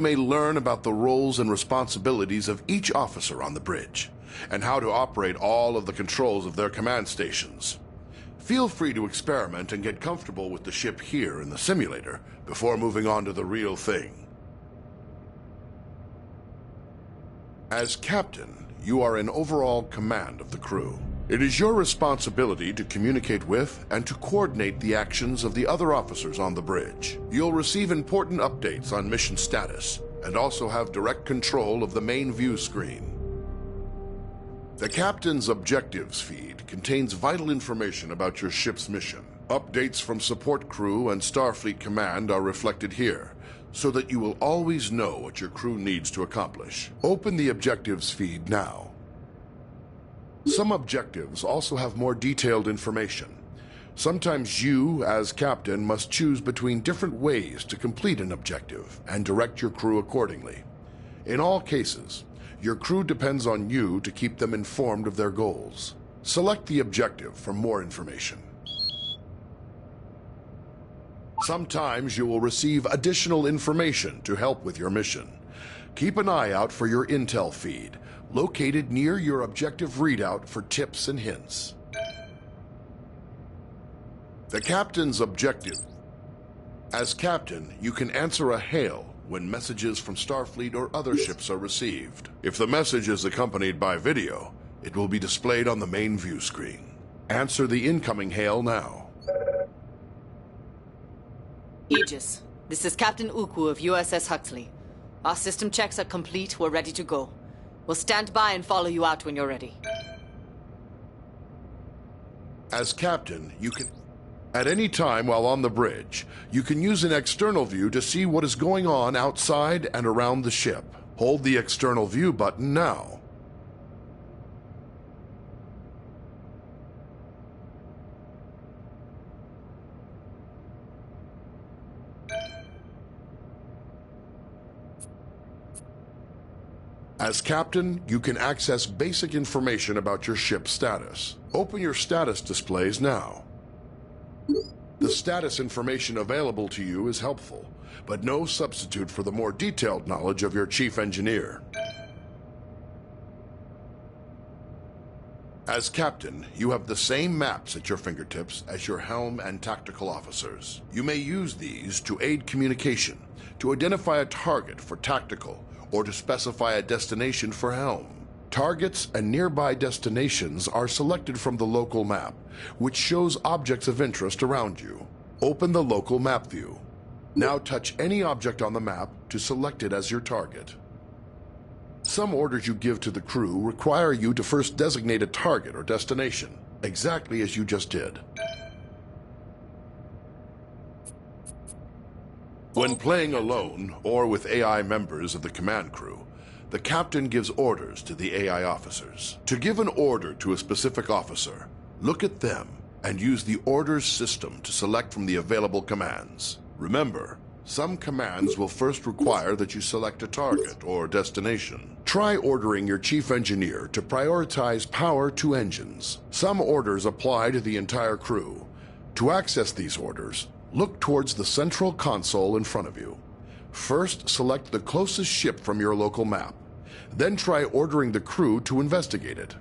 You may learn about the roles and responsibilities of each officer on the bridge, and how to operate all of the controls of their command stations. Feel free to experiment and get comfortable with the ship here in the simulator before moving on to the real thing. As captain, you are in overall command of the crew. It is your responsibility to communicate with and to coordinate the actions of the other officers on the bridge. You'll receive important updates on mission status and also have direct control of the main view screen. The captain's objectives feed contains vital information about your ship's mission. Updates from support crew and Starfleet Command are reflected here, so that you will always know what your crew needs to accomplish. Open the objectives feed now. Some objectives also have more detailed information. Sometimes you, as captain, must choose between different ways to complete an objective and direct your crew accordingly. In all cases, your crew depends on you to keep them informed of their goals. Select the objective for more information. Sometimes you will receive additional information to help with your mission. Keep an eye out for your intel feed, located near your objective readout for tips and hints. The captain's objective. As captain, you can answer a hail when messages from Starfleet or other ships are received. If the message is accompanied by video, it will be displayed on the main view screen. Answer the incoming hail now. Aegis, this is Captain Uku of USS Huxley. Our system checks are complete, we're ready to go. We'll stand by and follow you out when you're ready. As captain, you can... At any time while on the bridge, you can use an external view to see what is going on outside and around the ship. Hold the external view button now. As captain, you can access basic information about your ship's status. Open your status displays now. The status information available to you is helpful, but no substitute for the more detailed knowledge of your chief engineer. As captain, you have the same maps at your fingertips as your helm and tactical officers. You may use these to aid communication, to identify a target for tactical, or to specify a destination for helm. Targets and nearby destinations are selected from the local map, which shows objects of interest around you. Open the local map view. Now touch any object on the map to select it as your target. Some orders you give to the crew require you to first designate a target or destination, exactly as you just did. When playing alone, or with AI members of the command crew, the captain gives orders to the AI officers. To give an order to a specific officer, look at them and use the orders system to select from the available commands. Remember, some commands will first require that you select a target or destination. Try ordering your chief engineer to prioritize power to engines. Some orders apply to the entire crew. To access these orders, look towards the central console in front of you. First, select the closest ship from your local map. Then try ordering the crew to investigate it.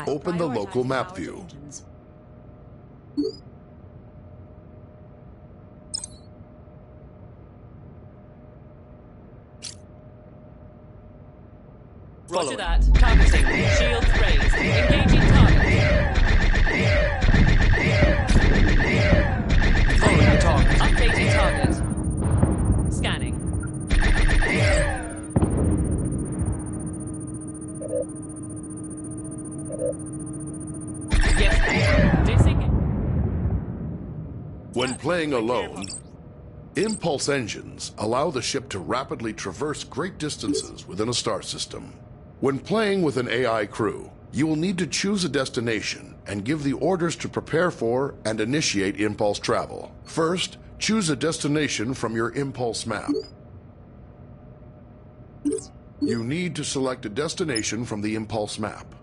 Open the local map view. Roger that. Targeting. Shields raised. Engaging target. Following the target. Updating target. Scanning. Yes. Dissing. When playing alone, impulse engines allow the ship to rapidly traverse great distances within a star system. When playing with an AI crew, you will need to choose a destination and give the orders to prepare for and initiate impulse travel. First, choose a destination from your impulse map. You need to select a destination from the impulse map.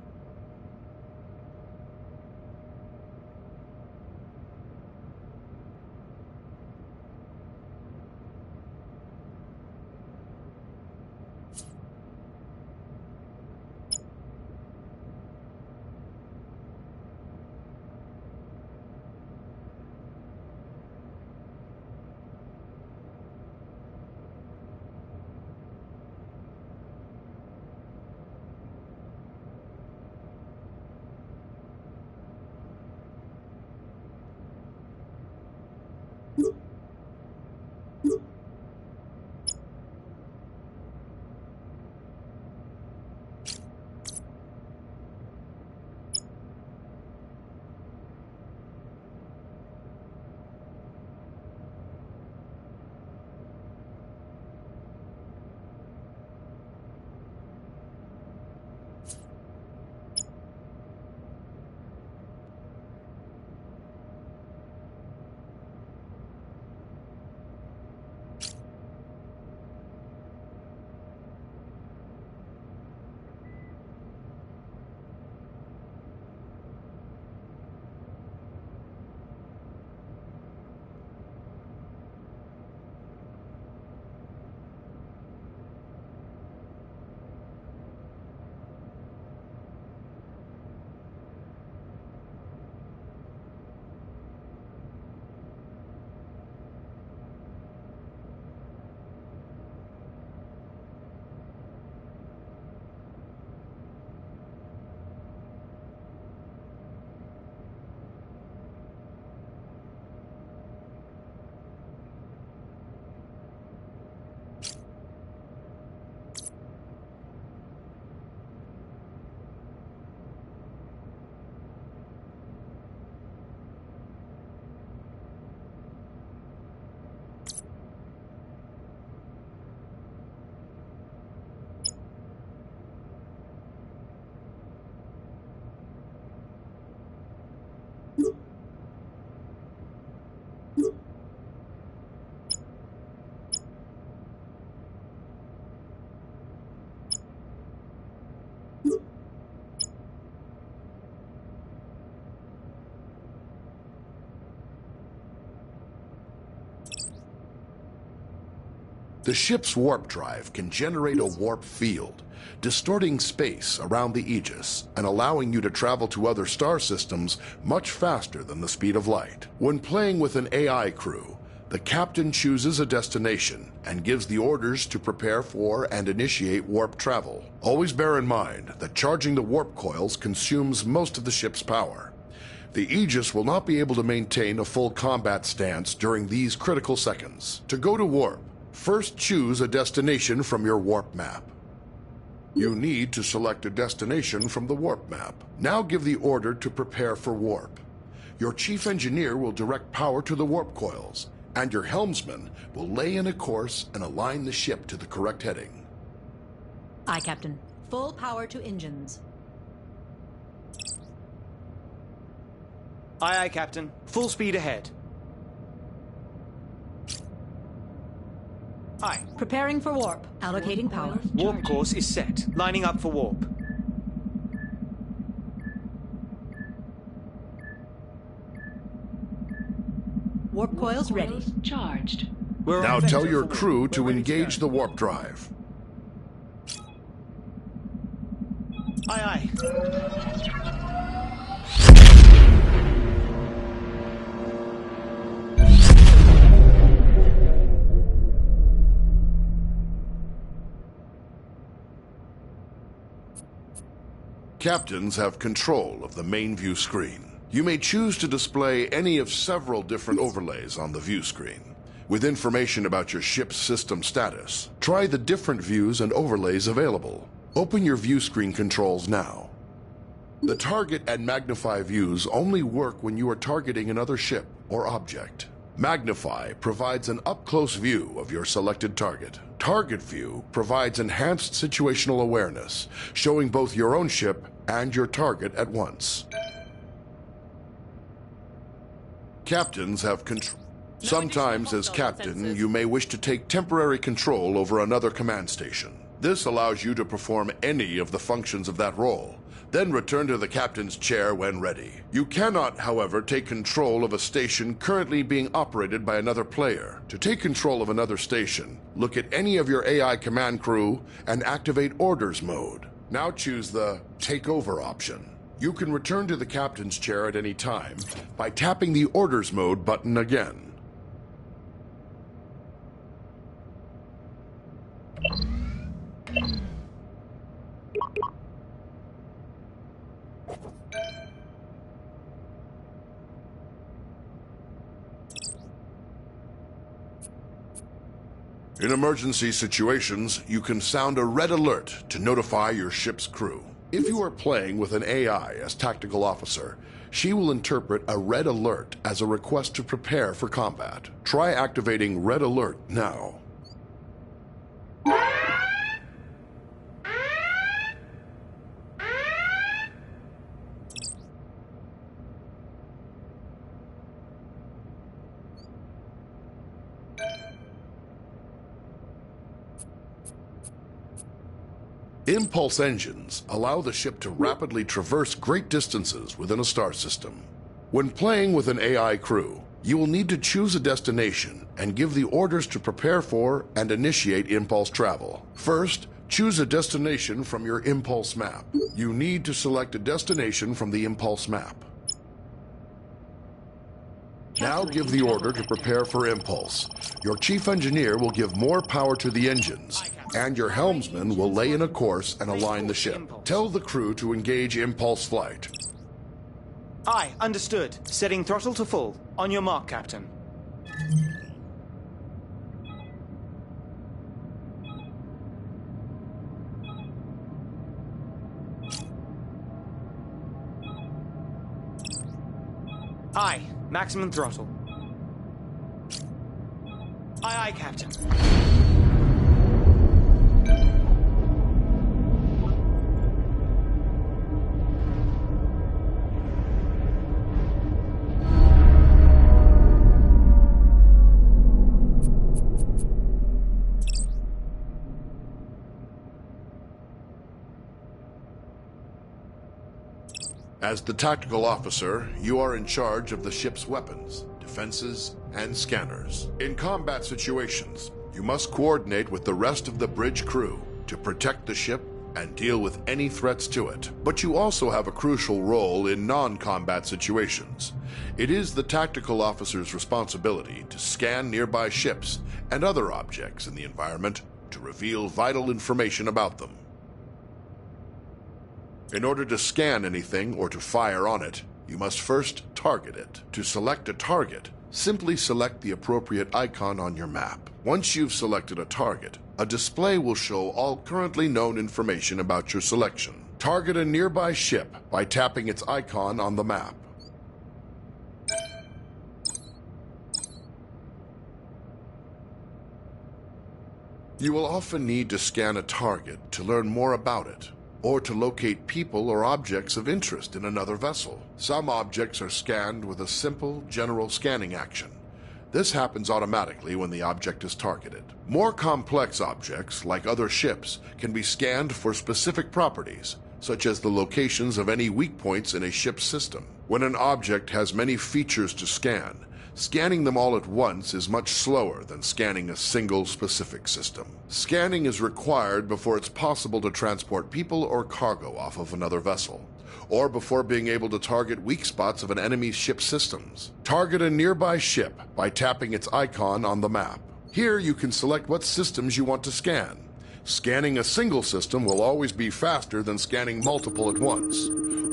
The ship's warp drive can generate a warp field, distorting space around the Aegis and allowing you to travel to other star systems much faster than the speed of light. When playing with an AI crew, the captain chooses a destination and gives the orders to prepare for and initiate warp travel. Always bear in mind that charging the warp coils consumes most of the ship's power. The Aegis will not be able to maintain a full combat stance during these critical seconds. To go to warp, first choose a destination from your warp map. You need to select a destination from the warp map. Now give the order to prepare for warp. Your chief engineer will direct power to the warp coils, and your helmsman will lay in a course and align the ship to the correct heading. Aye, Captain. Full power to engines. Aye, aye, Captain. Full speed ahead. Aye. Preparing for warp. Allocating power. Warp course is set. Lining up for warp. Warp coils ready. Charged. We're Now on tell vector your for crew warp. to We're ready engage go. the warp drive. Aye, aye. Captains have control of the main view screen. You may choose to display any of several different overlays on the view screen. With information about your ship's system status, try the different views and overlays available. Open your view screen controls now. The target and magnify views only work when you are targeting another ship or object. Magnify provides an up-close view of your selected target. Target View provides enhanced situational awareness, showing both your own ship and your target at once. Captains have control. No Sometimes, additional as hostile captain, defenses. you may wish to take temporary control over another command station. This allows you to perform any of the functions of that role, then return to the captain's chair when ready. You cannot, however, take control of a station currently being operated by another player. To take control of another station, look at any of your AI command crew and activate Orders mode. Now choose the Take Over option. You can return to the captain's chair at any time by tapping the Orders mode button again. In emergency situations, you can sound a red alert to notify your ship's crew. If you are playing with an AI as tactical officer, she will interpret a red alert as a request to prepare for combat. Try activating red alert now. Impulse engines allow the ship to rapidly traverse great distances within a star system. When playing with an AI crew, you will need to choose a destination and give the orders to prepare for and initiate impulse travel. First, choose a destination from your impulse map. You need to select a destination from the impulse map. Now give the order to prepare for impulse. Your chief engineer will give more power to the engines, and your helmsman will lay in a course and align the ship. Tell the crew to engage impulse flight. Aye, understood. Setting throttle to full. On your mark, Captain. Aye, maximum throttle. Aye, aye, Captain. As the tactical officer, you are in charge of the ship's weapons, defenses, and scanners. In combat situations, you must coordinate with the rest of the bridge crew to protect the ship and deal with any threats to it. But you also have a crucial role in non-combat situations. It is the tactical officer's responsibility to scan nearby ships and other objects in the environment to reveal vital information about them. In order to scan anything or to fire on it, you must first target it. To select a target, simply select the appropriate icon on your map. Once you've selected a target, a display will show all currently known information about your selection. Target a nearby ship by tapping its icon on the map. You will often need to scan a target to learn more about it, or to locate people or objects of interest in another vessel. Some objects are scanned with a simple, general scanning action. This happens automatically when the object is targeted. More complex objects, like other ships, can be scanned for specific properties, such as the locations of any weak points in a ship's system. When an object has many features to scan, scanning them all at once is much slower than scanning a single specific system. Scanning is required before it's possible to transport people or cargo off of another vessel, or before being able to target weak spots of an enemy's ship systems. Target a nearby ship by tapping its icon on the map. Here you can select what systems you want to scan. Scanning a single system will always be faster than scanning multiple at once.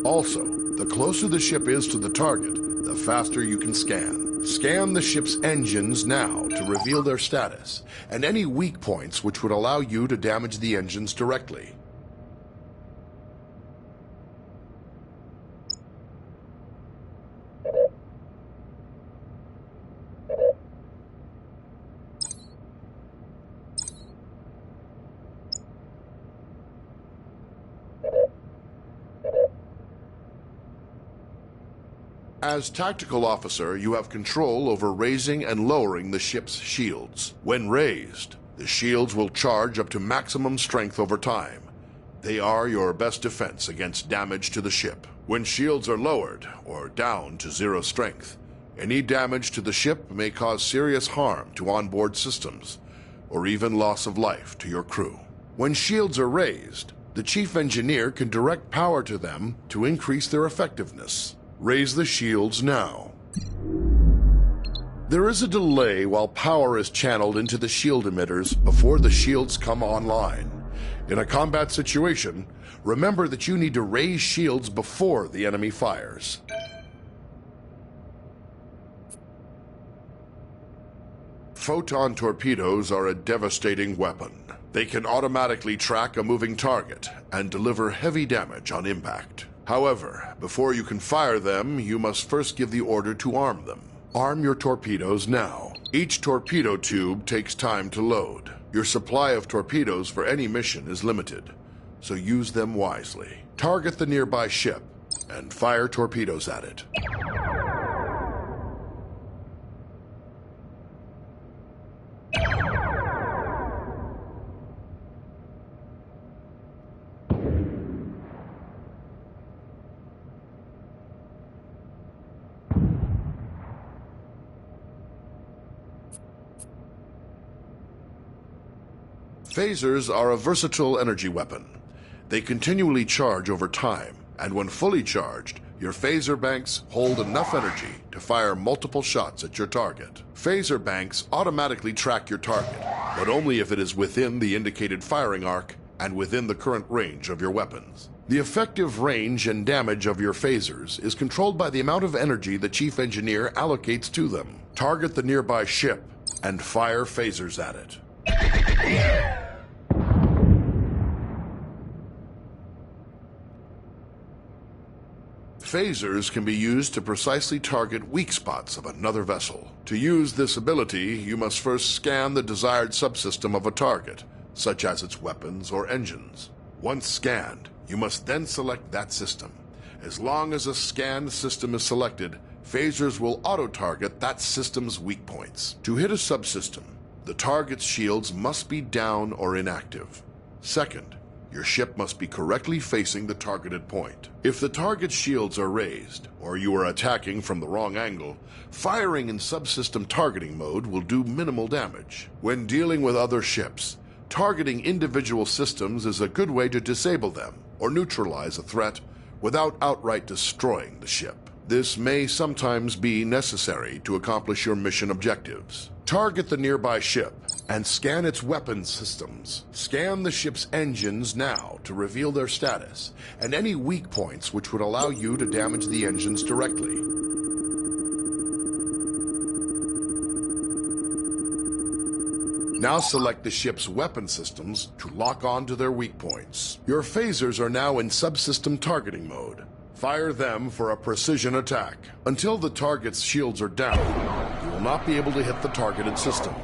Also, the closer the ship is to the target, the faster you can scan. Scan the ship's engines now to reveal their status, and any weak points which would allow you to damage the engines directly. As Tactical Officer, you have control over raising and lowering the ship's shields. When raised, the shields will charge up to maximum strength over time. They are your best defense against damage to the ship. When shields are lowered, or down to 0 strength, any damage to the ship may cause serious harm to onboard systems, or even loss of life to your crew. When shields are raised, the Chief Engineer can direct power to them to increase their effectiveness. Raise the shields now. There is a delay while power is channeled into the shield emitters before the shields come online. In a combat situation, remember that you need to raise shields before the enemy fires. Photon torpedoes are a devastating weapon. They can automatically track a moving target and deliver heavy damage on impact. However, before you can fire them, you must first give the order to arm them. Arm your torpedoes now. Each torpedo tube takes time to load. Your supply of torpedoes for any mission is limited, so use them wisely. Target the nearby ship and fire torpedoes at it. Phasers are a versatile energy weapon. They continually charge over time, and when fully charged, your phaser banks hold enough energy to fire multiple shots at your target. Phaser banks automatically track your target, but only if it is within the indicated firing arc and within the current range of your weapons. The effective range and damage of your phasers is controlled by the amount of energy the Chief Engineer allocates to them. Target the nearby ship and fire phasers at it. Phasers can be used to precisely target weak spots of another vessel. To use this ability, you must first scan the desired subsystem of a target, such as its weapons or engines. Once scanned, you must then select that system. As long as a scanned system is selected, phasers will auto-target that system's weak points. To hit a subsystem, the target's shields must be down or inactive. Second, your ship must be correctly facing the targeted point. If the target's shields are raised, or you are attacking from the wrong angle, firing in subsystem targeting mode will do minimal damage. When dealing with other ships, targeting individual systems is a good way to disable them or neutralize a threat without outright destroying the ship. This may sometimes be necessary to accomplish your mission objectives. Target the nearby ship and scan its weapons systems. Scan the ship's engines now to reveal their status and any weak points which would allow you to damage the engines directly. Now select the ship's weapon systems to lock on to their weak points. Your phasers are now in subsystem targeting mode. Fire them for a precision attack. Until the target's shields are down, you will not be able to hit the targeted system.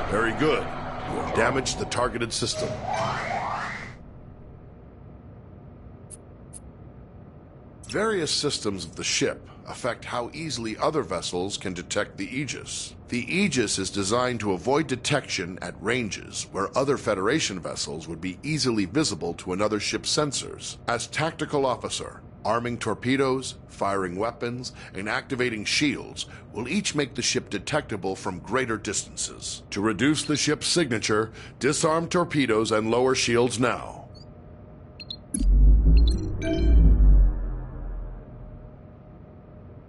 Very good. You have damaged the targeted system. Various systems of the ship affect how easily other vessels can detect the Aegis. The Aegis is designed to avoid detection at ranges where other Federation vessels would be easily visible to another ship's sensors. As Tactical Officer, Arming torpedoes, firing weapons, and activating shields will each make the ship detectable from greater distances. To reduce the ship's signature, disarm torpedoes and lower shields now.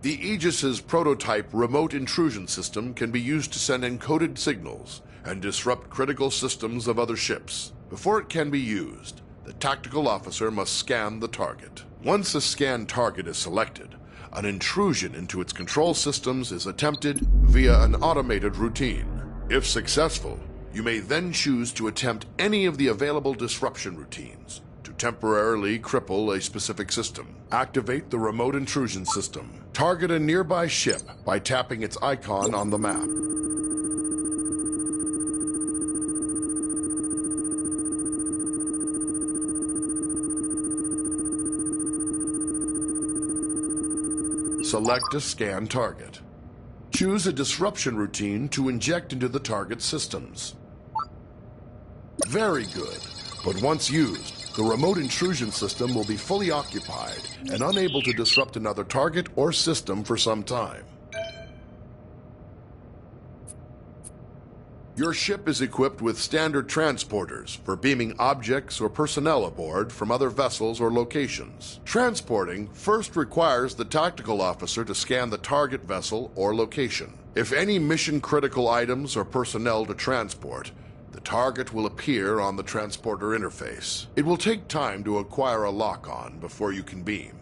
The Aegis's prototype remote intrusion system can be used to send encoded signals and disrupt critical systems of other ships. Before it can be used, the tactical officer must scan the target. Once a scanned target is selected, an intrusion into its control systems is attempted via an automated routine. If successful, you may then choose to attempt any of the available disruption routines to temporarily cripple a specific system. Activate the remote intrusion system. Target a nearby ship by tapping its icon on the map. Select a scan target. Choose a disruption routine to inject into the target's systems. Very good, but once used, the remote intrusion system will be fully occupied and unable to disrupt another target or system for some time. Your ship is equipped with standard transporters for beaming objects or personnel aboard from other vessels or locations. Transporting first requires the tactical officer to scan the target vessel or location. If any mission-critical items or personnel to transport, the target will appear on the transporter interface. It will take time to acquire a lock-on before you can beam,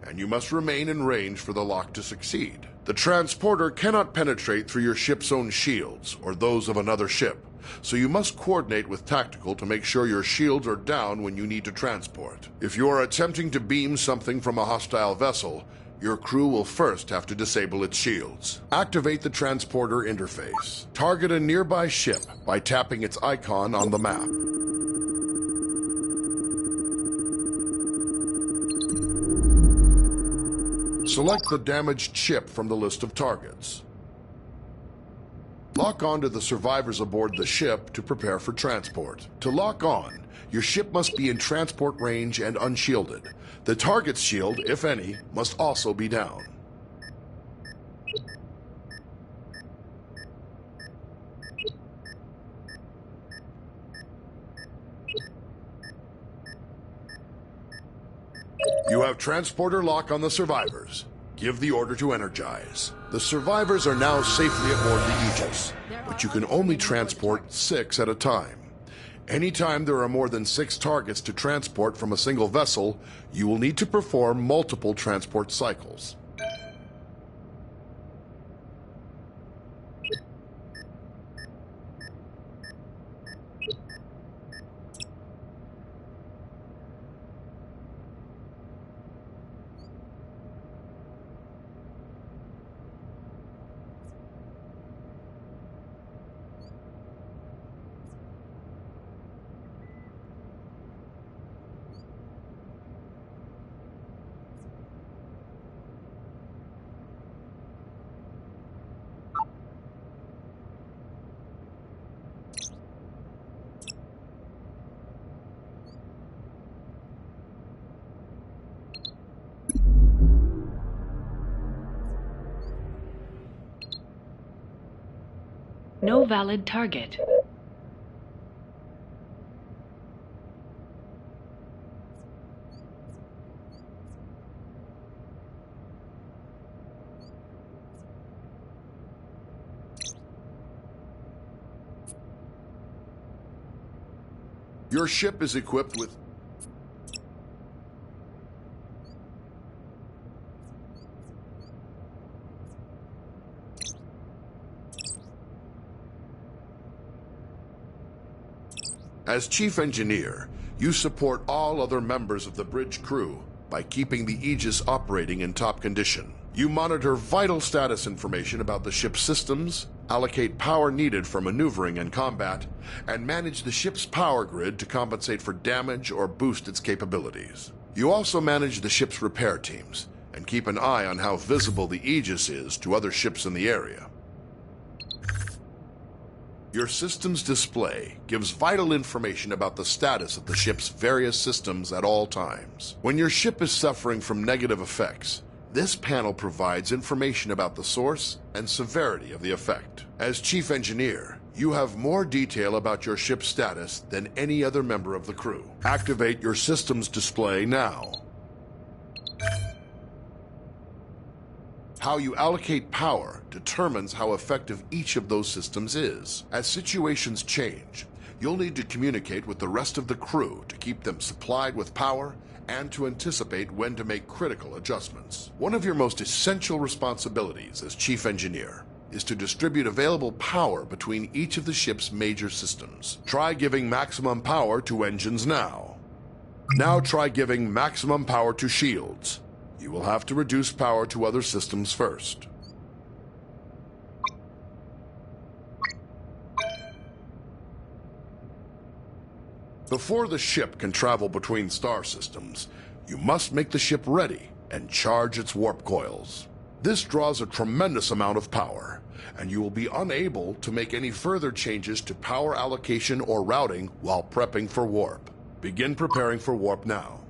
and you must remain in range for the lock to succeed. The transporter cannot penetrate through your ship's own shields or those of another ship, so you must coordinate with tactical to make sure your shields are down when you need to transport. If you are attempting to beam something from a hostile vessel, your crew will first have to disable its shields. Activate the transporter interface. Target a nearby ship by tapping its icon on the map. Select the damaged ship from the list of targets. Lock on to the survivors aboard the ship to prepare for transport. To lock on, your ship must be in transport range and unshielded. The target's shield, if any, must also be down. You have transporter lock on the survivors. Give the order to energize. The survivors are now safely aboard the Aegis, but you can only transport 6 at a time. Anytime there are more than 6 targets to transport from a single vessel, you will need to perform multiple transport cycles. No valid target. Your ship is equipped with As chief engineer, you support all other members of the bridge crew by keeping the Aegis operating in top condition. You monitor vital status information about the ship's systems, allocate power needed for maneuvering and combat, and manage the ship's power grid to compensate for damage or boost its capabilities. You also manage the ship's repair teams and keep an eye on how visible the Aegis is to other ships in the area. Your system's display gives vital information about the status of the ship's various systems at all times. When your ship is suffering from negative effects, this panel provides information about the source and severity of the effect. As Chief Engineer, you have more detail about your ship's status than any other member of the crew. Activate your system's display now. How you allocate power determines how effective each of those systems is. As situations change, you'll need to communicate with the rest of the crew to keep them supplied with power and to anticipate when to make critical adjustments. One of your most essential responsibilities as Chief Engineer is to distribute available power between each of the ship's major systems. Try giving maximum power to engines now. Now try giving maximum power to shields. You will have to reduce power to other systems first. Before the ship can travel between star systems, you must make the ship ready and charge its warp coils. This draws a tremendous amount of power, and you will be unable to make any further changes to power allocation or routing while prepping for warp. Begin preparing for warp now.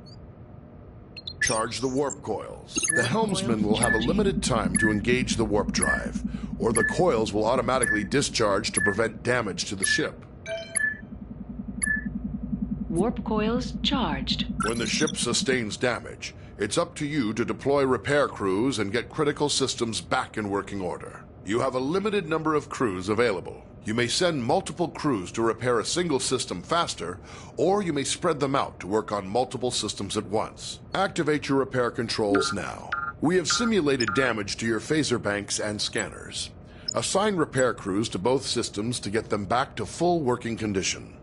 Charge the warp coils. The helmsman will have a limited time to engage the warp drive, or the coils will automatically discharge to prevent damage to the ship. Warp coils charged. When the ship sustains damage, it's up to you to deploy repair crews and get critical systems back in working order. You have a limited number of crews available. You may send multiple crews to repair a single system faster, or you may spread them out to work on multiple systems at once. Activate your repair controls now. We have simulated damage to your phaser banks and scanners. Assign repair crews to both systems to get them back to full working condition.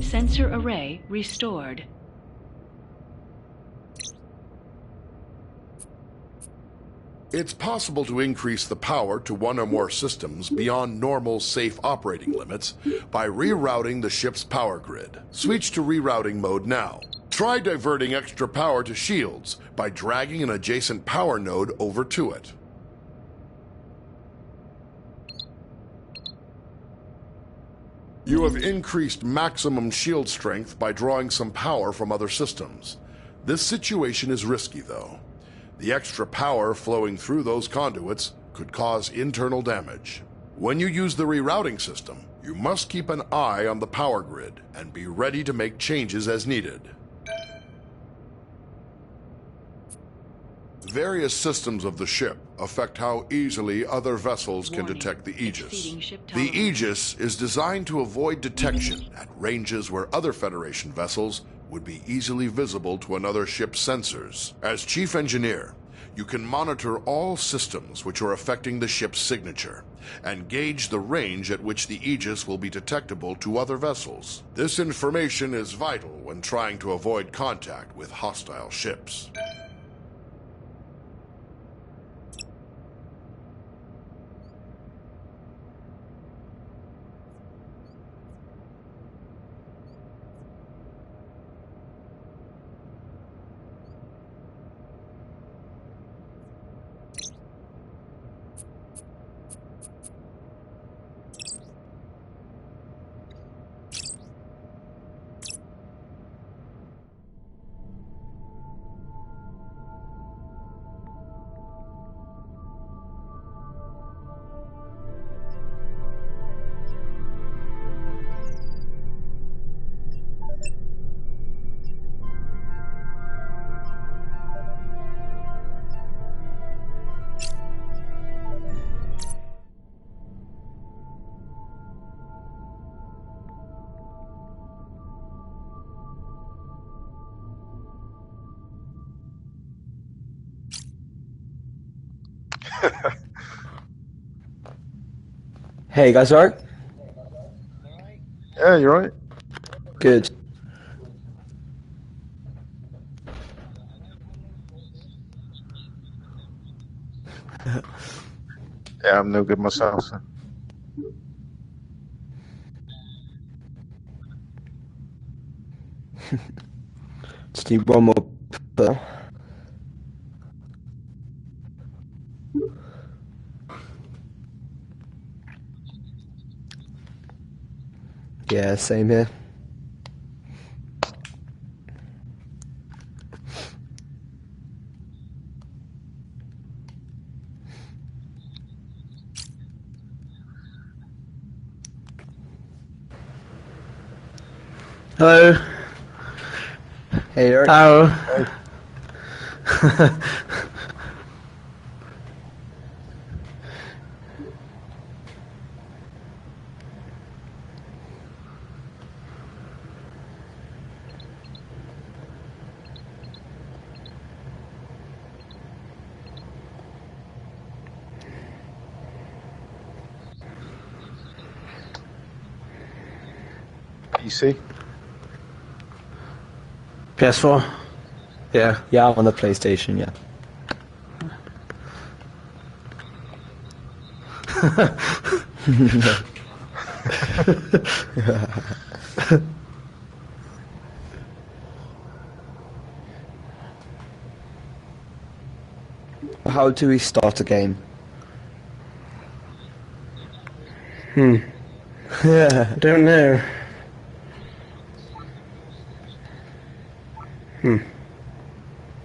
Sensor array restored. It's possible to increase the power to one or more systems beyond normal safe operating limits by rerouting the ship's power grid. Switch to rerouting mode now. Try diverting extra power to shields by dragging an adjacent power node over to it. You have increased maximum shield strength by drawing some power from other systems. This situation is risky, though. The extra power flowing through those conduits could cause internal damage. When you use the rerouting system, you must keep an eye on the power grid and be ready to make changes as needed. Various systems of the ship affect how easily other vessels can detect the Aegis. The Aegis is designed to avoid detection at ranges where other Federation vessels would be easily visible to another ship's sensors. As Chief Engineer, you can monitor all systems which are affecting the ship's signature and gauge the range at which the Aegis will be detectable to other vessels. This information is vital when trying to avoid contact with hostile ships. Hey, you guys alright? Yeah, you're right. Good. Yeah, I'm no good myself. So. Just need one more pull. Yeah, same here. Hello. Hey, Eric. Hello. PC? PS4. Yeah. Yeah, I'm on the PlayStation, yeah. How do we start a game? I don't know.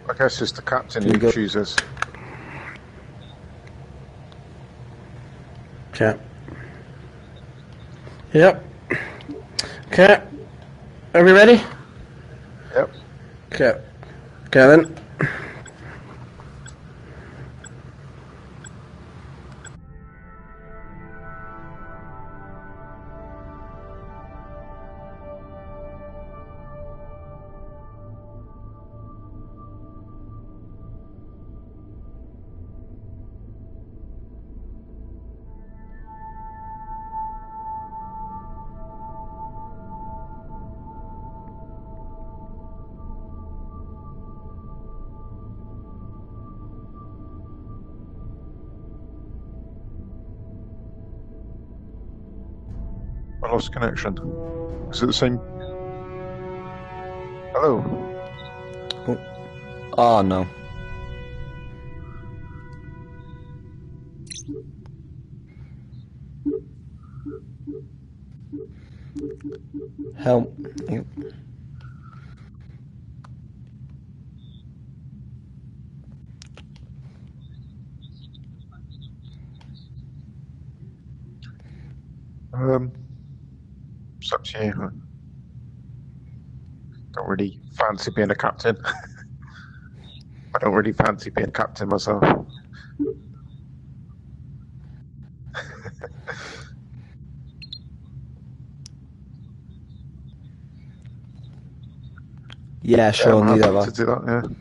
I guess it's the captain Can you who go- chooses. Okay. Yep. Okay. Are we ready? Yep. Okay. Okay then. I lost connection. Is it the same? Hello? Oh, no. Help. Yep. It's up to you. Don't really fancy being a captain. I don't really fancy being captain myself. Yeah, sure, I'm neither happy have to I. do that, yeah.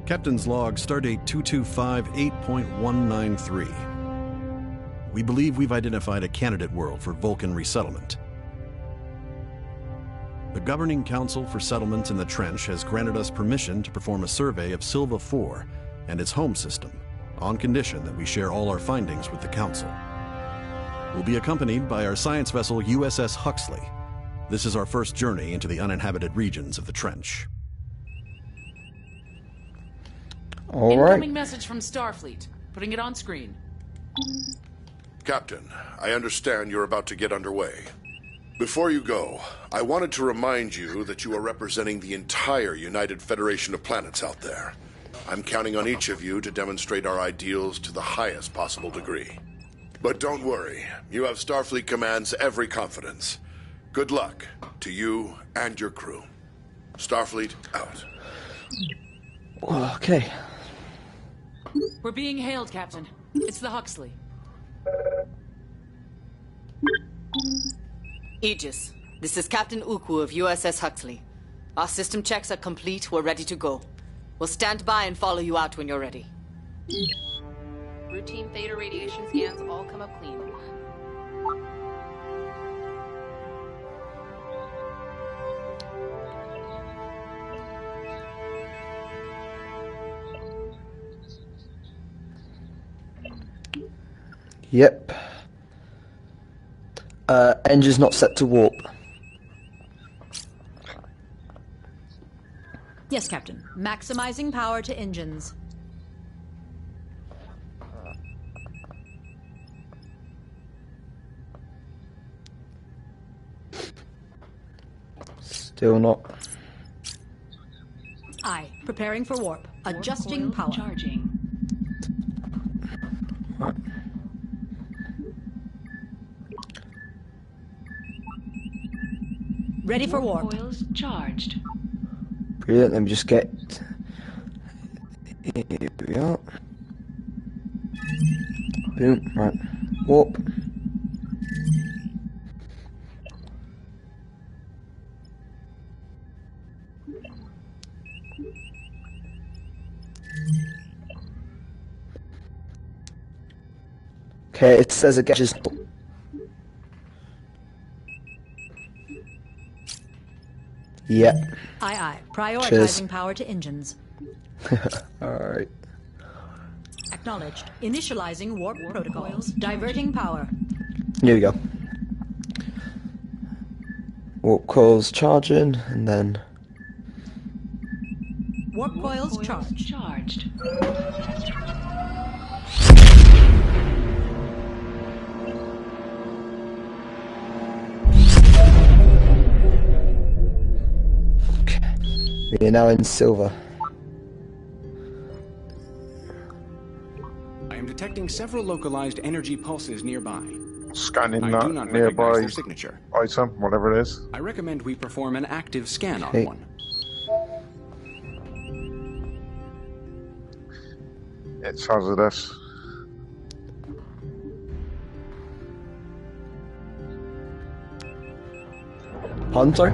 Captain's log, stardate 2258.193. We believe we've identified a candidate world for Vulcan resettlement. The Governing Council for Settlements in the Trench has granted us permission to perform a survey of Silva 4 and its home system, on condition that we share all our findings with the Council. We'll be accompanied by our science vessel USS Huxley. This is our first journey into the uninhabited regions of the Trench. All right. Incoming message from Starfleet. Putting it on screen. Captain, I understand you're about to get underway. Before you go, I wanted to remind you that you are representing the entire United Federation of Planets out there. I'm counting on each of you to demonstrate our ideals to the highest possible degree. But don't worry, you have Starfleet Command's every confidence. Good luck to you and your crew. Starfleet out. Okay. We're being hailed, Captain. It's the Huxley. Aegis, this is Captain Ukwu of USS Huxley. Our system checks are complete. We're ready to go. We'll stand by and follow you out when you're ready. Routine theta radiation scans all come up clean. Yep. Engine's not set to warp. Yes, Captain. Maximizing power to engines. Still not. Aye. Preparing for warp. Adjusting power. Charging. Right. Ready for warp. Coils charged. Brilliant. Let me just get. Here we are. Boom. Right. Warp. Okay, it says it gets. Yep. Aye, aye. Prioritizing Cheers. power to engines. Alright. Acknowledged. Initializing warp protocols. Diverting power. Here we go. Warp coils charging, and then. Warp coils charged. Charged. We are now in silver. I am detecting several localized energy pulses nearby. Scanning I that do not recognize nearby their signature. item, whatever it is. I recommend we perform an active scan Okay. on one. It's hazardous. Pardon, sorry?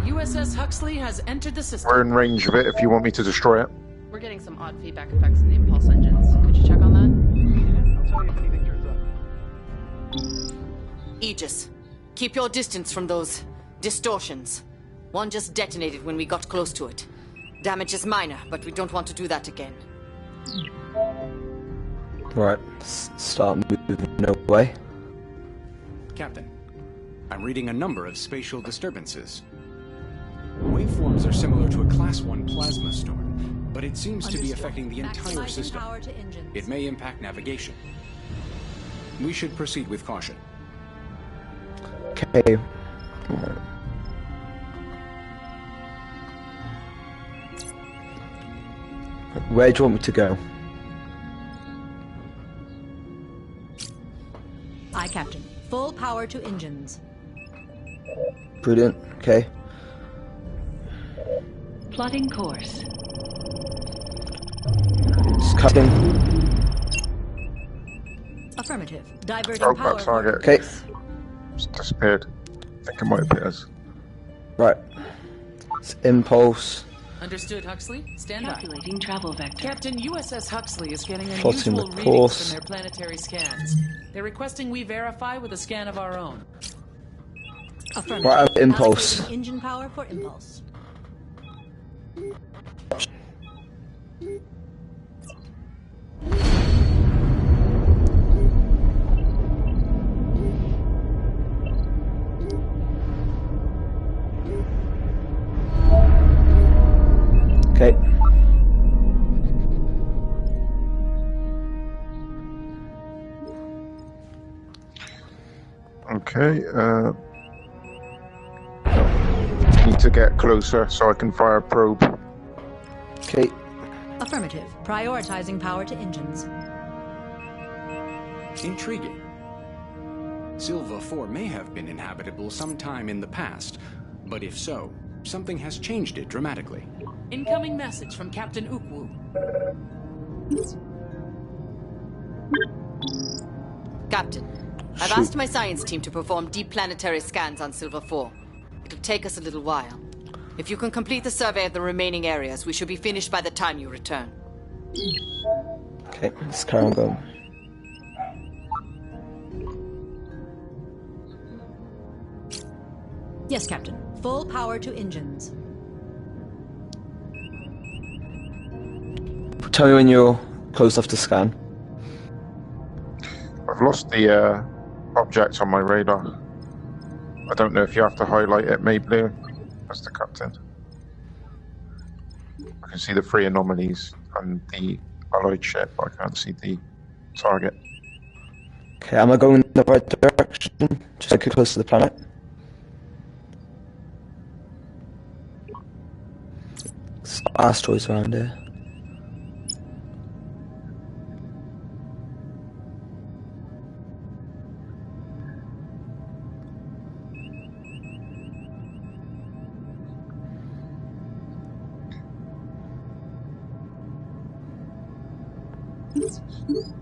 USS Huxley has entered the system. We're in range of it if you want me to destroy it. We're getting some odd feedback effects in the impulse engines. Could you check on that? I'll tell you if anything turns up. Aegis, keep your distance from those distortions. One just detonated when we got close to it. Damage is minor, but we don't want to do that again. Right, start moving away. Captain, I'm reading a number of spatial disturbances. Waveforms are similar to a Class 1 plasma storm, but it seems to be affecting the entire Maximizing system. power to engines. It may impact navigation. We should proceed with caution. Okay. Right. Where do you want me to go? Aye, Captain. Full power to engines. Brilliant. Okay. Plotting course. Just cutting. Affirmative. Diverting Oh, power. that target. Okay. It's disappeared. I think it might be us. Right. It's impulse. Understood, Huxley. Stand by. Calculating travel vector. Captain, USS Huxley is getting Plotting unusual the readings course. from their planetary scans. They're requesting we verify with a scan of our own. Affirmative. Right, I have impulse. Allocating engine power for impulse. Okay. Okay, need to get closer so I can fire a probe. Okay. Affirmative. Prioritizing power to engines. Intriguing. Silva 4 may have been inhabitable sometime in the past, but if so, something has changed it dramatically. Incoming message from Captain Ukwu. Captain, I've asked my science team to perform deep planetary scans on Silver 4. It'll take us a little while. If you can complete the survey of the remaining areas, we should be finished by the time you return. Okay, let's carry on going. Yes, Captain. Full power to engines. Tell me when you're close enough to scan. I've lost the object on my radar. I don't know if you have to highlight it, maybe, Blue, as the captain. I can see the 3 anomalies and the alloyed ship, but I can't see the target. Okay, am I going in the right direction? Just like close to the planet? There's asteroids around here.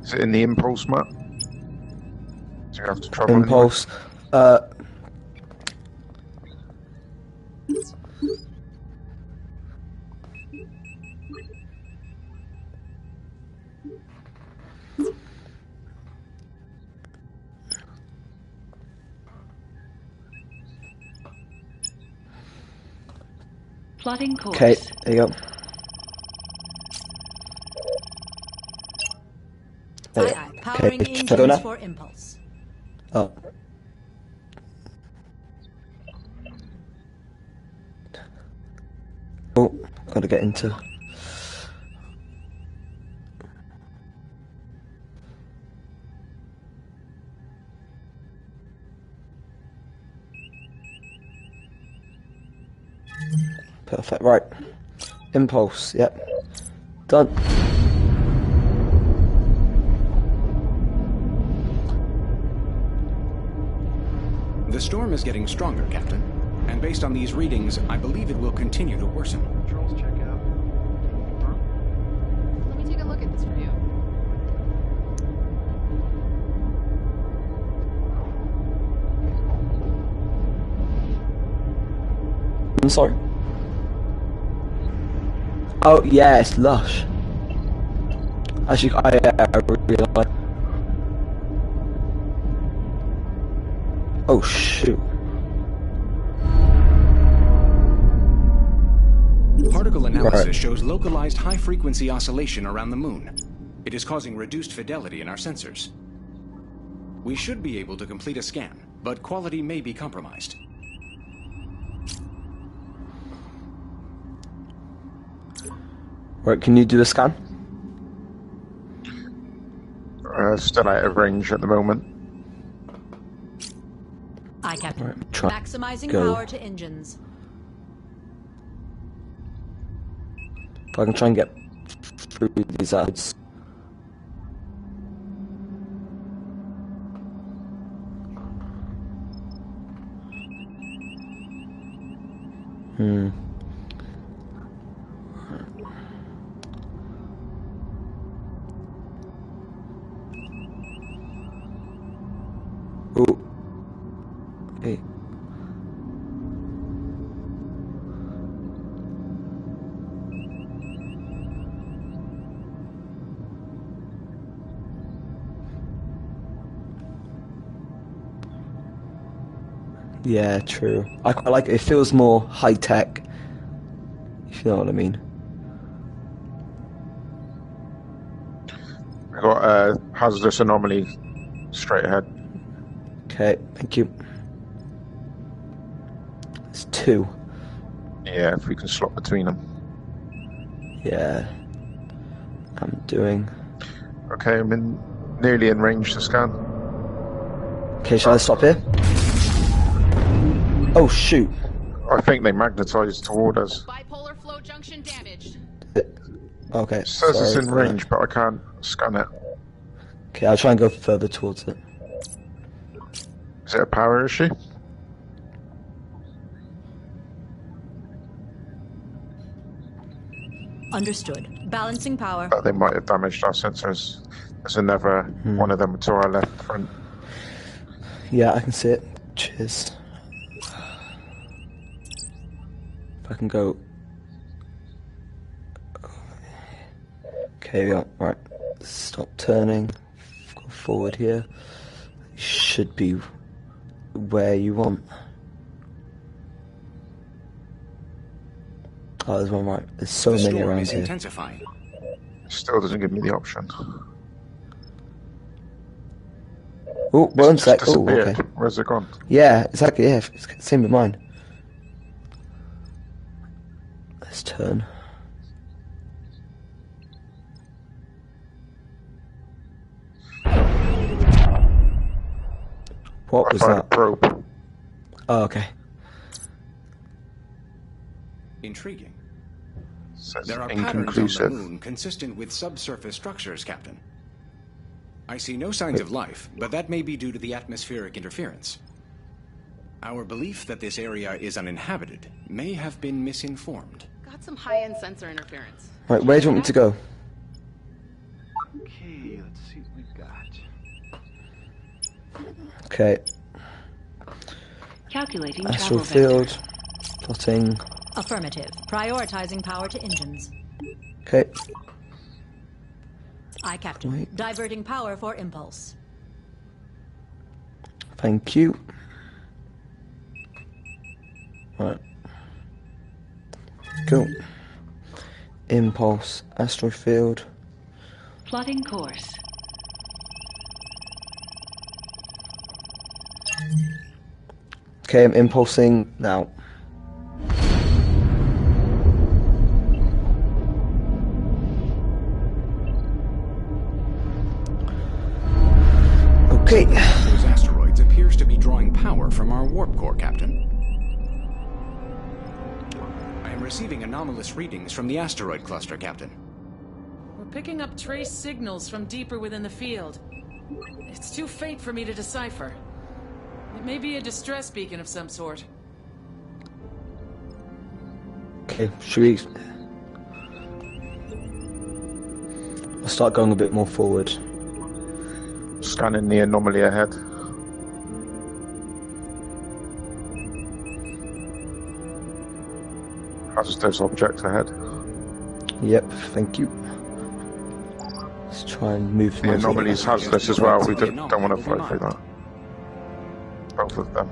Is it in the impulse map? Do you have to travel Impulse. Plotting course. Okay, there you go. Aye, aye. Powering Okay, should I go now? engines for impulse. Oh. Oh, gotta get into. Perfect, right. Impulse, yep. Done. The storm is getting stronger, Captain. And based on these readings, I believe it will continue to worsen. Controls check out. Let me take a look at this for you. I'm sorry. Oh yeah, it's lush. Actually, I really like. Oh shoot. Particle analysis Right. shows localized high-frequency oscillation around the moon. It is causing reduced fidelity in our sensors. We should be able to complete a scan, but quality may be compromised. Right, can you do the scan? Still out of range at the moment. Aye, Captain. Right, try. Maximizing Go. power to engines. If I can try and get through these ads. Oh. Hey. Yeah, true. I quite like it. It feels more high tech. If you know what I mean. I got a hazardous anomaly straight ahead. Okay, thank you. It's 2. Yeah, if we can slot between them. Yeah. I'm doing. Okay, I'm nearly in range to scan. Okay, shall I stop here? Oh shoot. I think they magnetized toward us. Bipolar flow junction damaged. Okay. It says it's sorry in for range, that. but I can't scan it. Okay, I'll try and go further towards it. Is it a power issue? Understood. Balancing power. They might have damaged our sensors. There's another one of them to our left front. Yeah, I can see it. Cheers. If I can go... Okay, yeah, right. Stop turning. Go forward here. Should be where you want. Oh, there's one right. There's so many around here. Intensifying. Still doesn't give me the option. Oh, one sec. Oh, Disappeared. okay. Where's it gone? Yeah, exactly. Yeah, it's the same with mine. Let's turn. What was that? Probe. Oh, okay. Intriguing. Says There are patterns on the inconclusive. moon consistent with subsurface structures, Captain. I see no signs of life, but that may be due to the atmospheric interference. Our belief that this area is uninhabited may have been misinformed. Got some high-end sensor interference. Right, where do you want me to go? Okay, let's see what we've got. Okay. Calculating Astral travel field. Plotting. Affirmative. Prioritizing power to engines. Okay. Aye, Captain. Wait. Diverting power for impulse. Thank you. Right. Go. Impulse. Astral field. Plotting course. Okay, I'm impulsing now. Okay. Those asteroids appears to be drawing power from our warp core, Captain. I am receiving anomalous readings from the asteroid cluster, Captain. We're picking up trace signals from deeper within the field. It's too faint for me to decipher. It may be a distress beacon of some sort. Okay, should we... I'll start going a bit more forward. Scanning the anomaly ahead. Hazardous objects ahead. Yep, thank you. Let's try and move... The anomaly's hazardous as well. We don't want to fight through that. Both of them.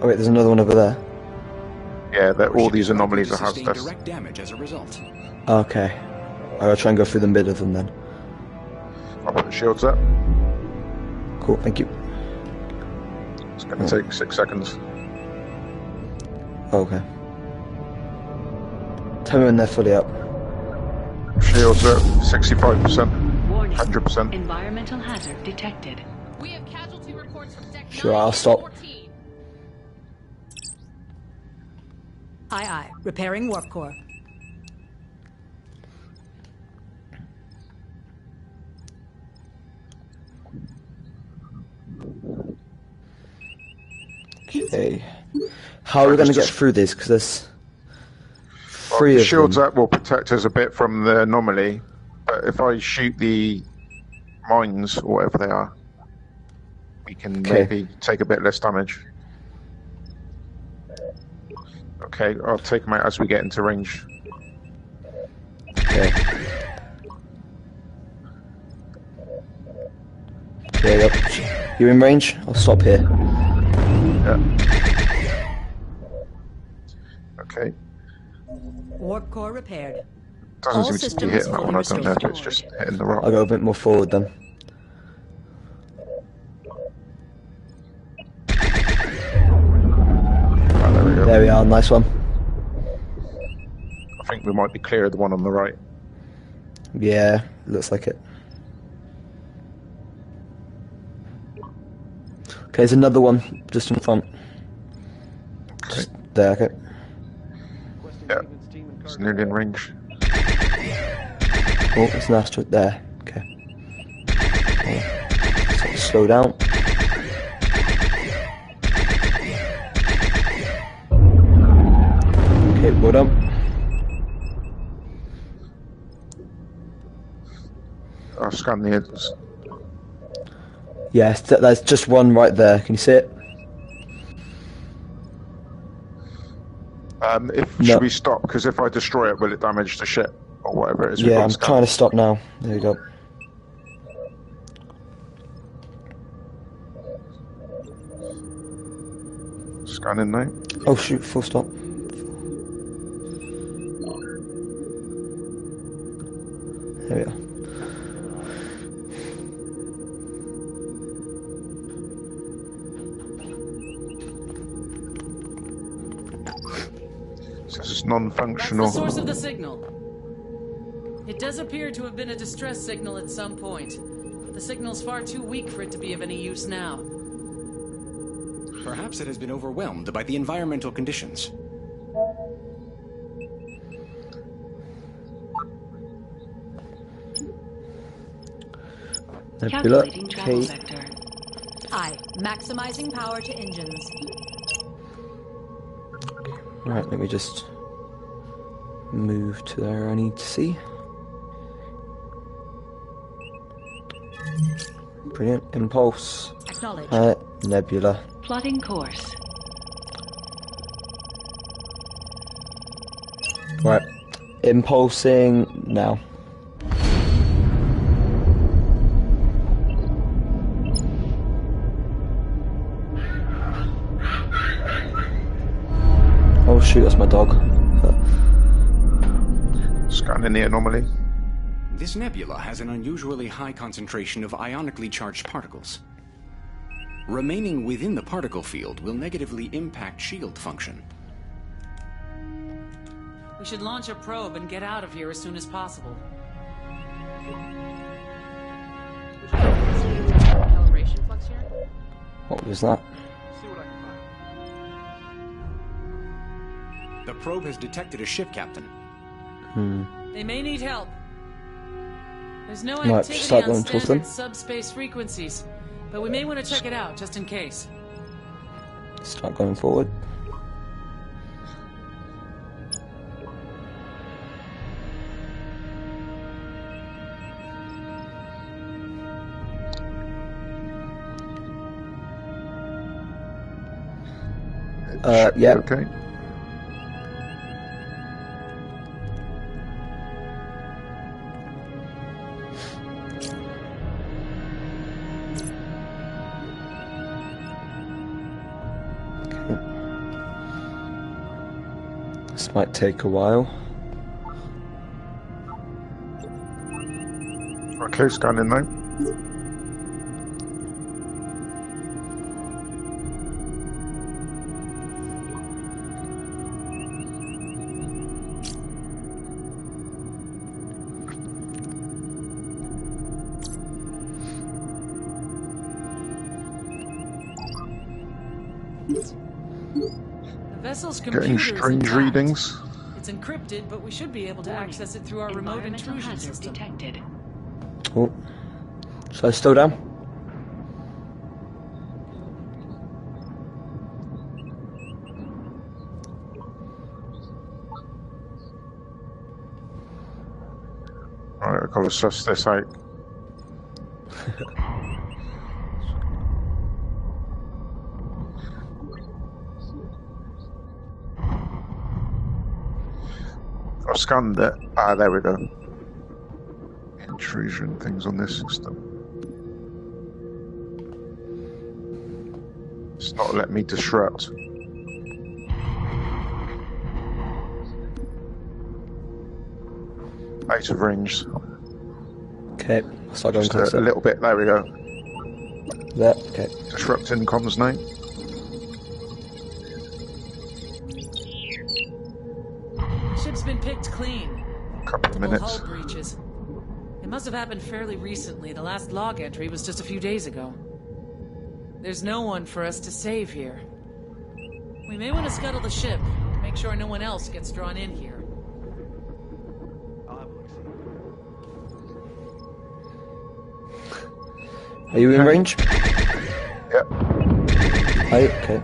Oh wait, there's another one over there. Yeah, all these anomalies are hazardous. Direct damage as a result. Okay. I'll try and go through the mid of them then. I'll put the shields up. Cool, thank you. It's going to take 6 seconds. Okay. Tell me when they're fully up. Shields up 65%, 100%. Environmental hazard detected. We have casualty reports from deck Sure, I'll stop. 14. Aye, aye. Repairing warp core. Okay. How are we going to get through this? Because there's three of them. Shields up will protect us a bit from the anomaly, but if I shoot the mines or whatever they are, we can maybe take a bit less damage. Okay, I'll take them out as we get into range. Okay. Okay, yep. You in range? I'll stop here. Yeah. Okay. Warp core repaired. Doesn't seem to be hitting that one. I don't know if it's just hitting the rock. I'll go a bit more forward then. Right, there we go. There we are, nice one. I think we might be clear of the one on the right. Yeah, looks like it. Okay, there's another one just in front. Okay. Just there, okay. Yeah, it's nearly in range. Oh, it's an asteroid there. Okay. Oh. Slow down. Okay, well done. I'll scan the heads. Yes, there's just one right there. Can you see it? Should we stop? Because if I destroy it, will it damage the ship or whatever it is? Yeah, I'm trying to stop now. There you go. Scanning now. Oh shoot! Full stop. There we are. So this is non-functional. That's the source of the signal. It does appear to have been a distress signal at some point, but the signal's far too weak for it to be of any use now. Perhaps it has been overwhelmed by the environmental conditions. Calculating travel vector. Aye, maximizing power to engines. Right, let me just move to where I need to see. Brilliant. Impulse. Acknowledge. Nebula. Plotting course. Right. Impulsing now. Oh shoot, that's my dog. Scanning the anomaly. This nebula has an unusually high concentration of ionically charged particles. Remaining within the particle field will negatively impact shield function. We should launch a probe and get out of here as soon as possible. Calibration flux here. What was that? The probe has detected a ship, Captain. They may need help. There's no Right, activity start on going towards them. standard subspace frequencies, but we may want to check it out just in case. Start going forward. Yeah. Okay. This might take a while. Okay, scanning now. The vessel's computer Getting is strange intact. readings. It's encrypted, but we should be able to access it through our remote intrusion system. Detected. Oh. So still down? Right, I've got to suss this out. I've scanned it. Ah, there we go. Intrusion things on this system. It's not letting me disrupt. Out of range. Okay, I'll start going Just closer. a little bit. There we go. There, okay. Disrupting comms now. Ship's been picked clean. Couple of Multiple minutes. hull breaches. It must have happened fairly recently. The last log entry was just a few days ago. There's no one for us to save here. We may want to scuttle the ship. Make sure no one else gets drawn in here. Are you in range? Yep. Right, okay.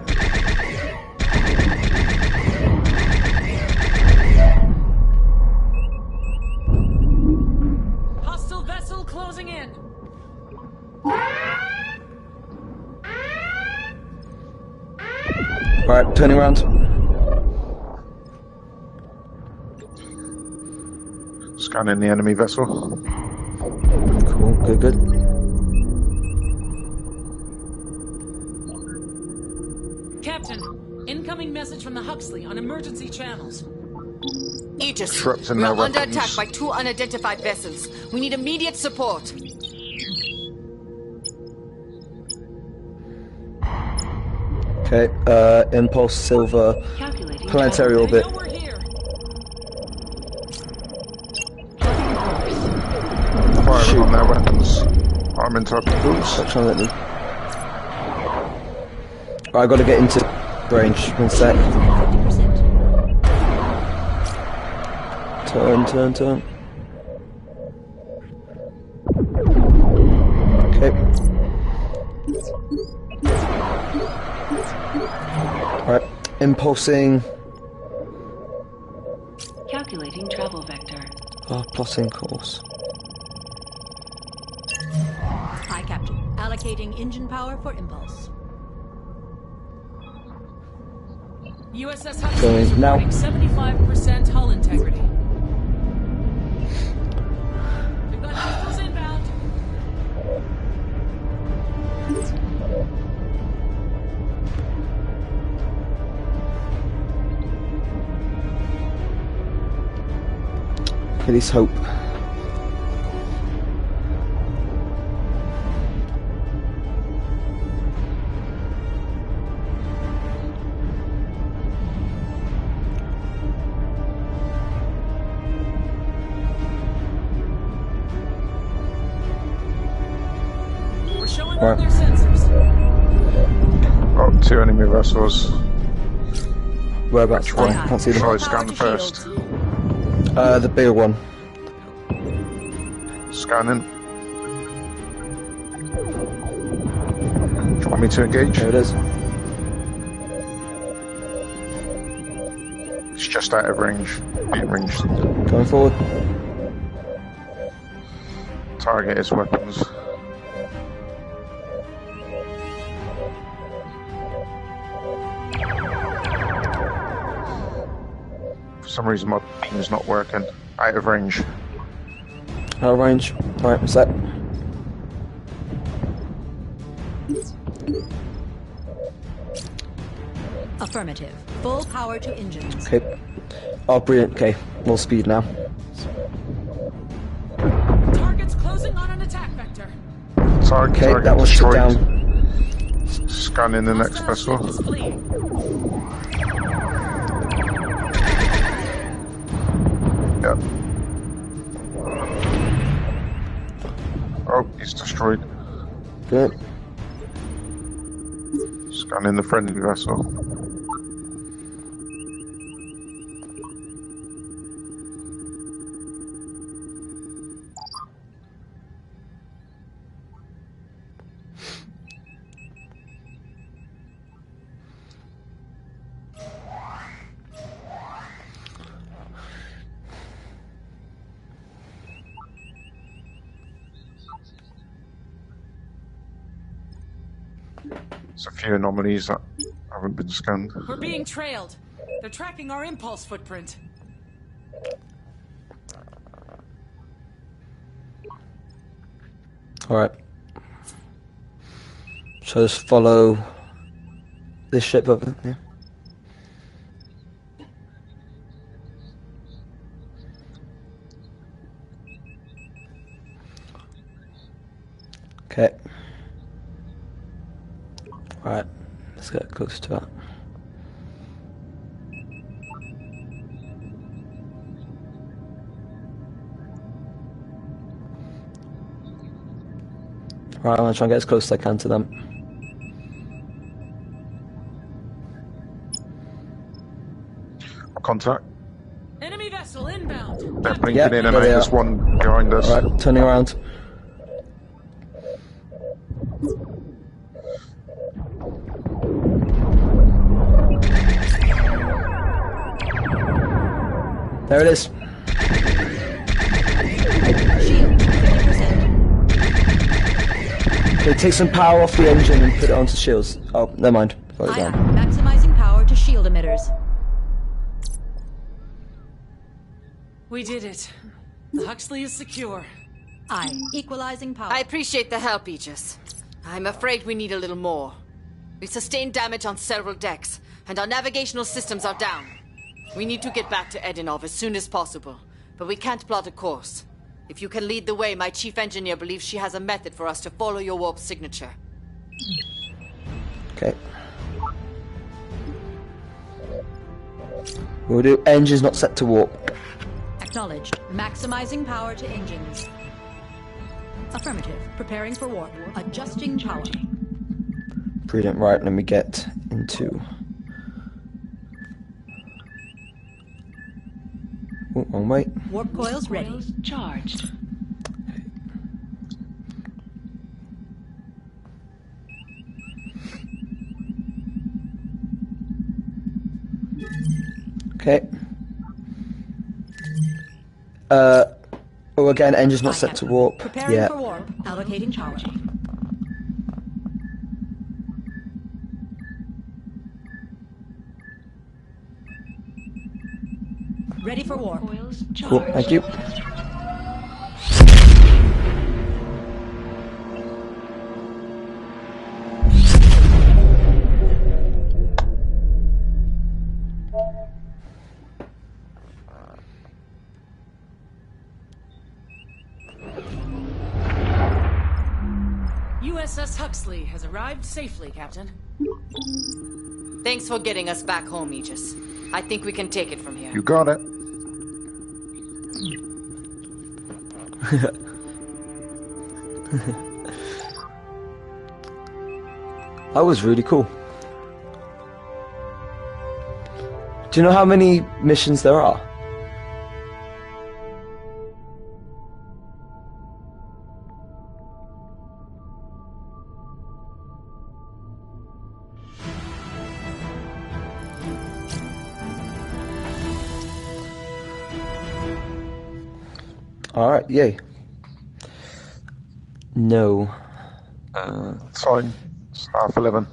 Hostile vessel closing in. Alright, turning around. Scanning the enemy vessel. Cool, good. Captain, incoming message from the Huxley on emergency channels. Aegis, Disrupting we their are under weapons. attack by 2 unidentified vessels. We need immediate support. Okay, Impulse, Silver, Planetary Orbit. They know we're here. Firing on their weapons. Arming torpedoes. Stop trying to let me. Right, I gotta get into range. 1 sec. 50%. Turn. Okay. Alright, impulsing. Calculating travel vector. Plotting course. Aye, Captain. Allocating engine power for impulse. USS Huxley Going is now. reporting 75% hull integrity. We've got hostiles inbound. At least hope. We're showing Right. all their sensors. Oh, 2 enemy vessels. Whereabouts? Which one? Can't see them. Shall I scan first? The bigger one. Scanning. Do you want me to engage? There it is. It's just out of range. Being ranged. Going forward. Target is weapons. For some reason my beam's not working. Out of range. Out of range. Alright, set. Affirmative. Full power to engines. Okay. Oh, brilliant. Okay, more speed now. Target's closing on an attack vector. Target Okay, that one's shut destroyed. down. Scanning the next Hostile vessel. ship is fleeing. Yep. Oh, he's destroyed. Good. Scanning the friendly vessel. There's a few anomalies that haven't been scanned. We're being trailed. They're tracking our impulse footprint. Alright. So just follow this ship over here. Okay. Alright, let's get close to that. Alright, I'm gonna try and get as close as I can to them. Contact. Enemy vessel inbound. They're blinking Yep, in and there out. they There's are. one behind us. Alright, turning around. There it is. Shield. 50%. Okay, take some power off the engine and put it onto shields. Oh, never mind. Put it Aye, aye. down. Maximizing power We did it. The Huxley is secure. I, equalizing power. I appreciate the help, Aegis. I'm afraid we need a little more. We've sustained damage on several decks, and our navigational systems are down. We need to get back to Edinov as soon as possible, but we can't plot a course. If you can lead the way, my chief engineer believes she has a method for us to follow your warp signature. Okay. We'll do engines not set to warp. Acknowledged. Maximizing power to engines. Affirmative. Preparing for warp. Adjusting power. Brilliant. Right, let me get into... Oh, wrong way. Warp coils ready. Coils charged. Okay. Oh, again, engine's not set to warp. Preparing Yeah. for warp. Allocating power. Ready for warp. Coils Cool, charged. thank you. USS Huxley has arrived safely, Captain. Thanks for getting us back home, Aegis. I think we can take it from here. You got it. That was really cool. Do you know how many missions there are? Alright, yay. No. It's fine. It's half 11.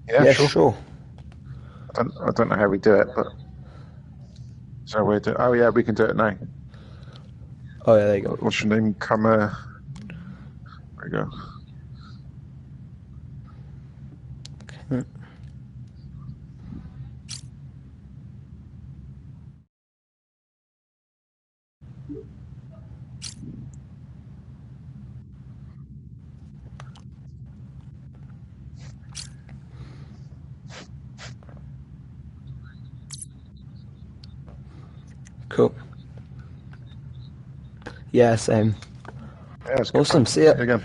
Yeah, sure. I don't know how we do it, but so we do. Oh yeah, we can do it now. Oh yeah, there you go. What's your name? There we go. Okay. Cool. Yeah, same. Yeah, it's good Awesome. fun. See ya. Again.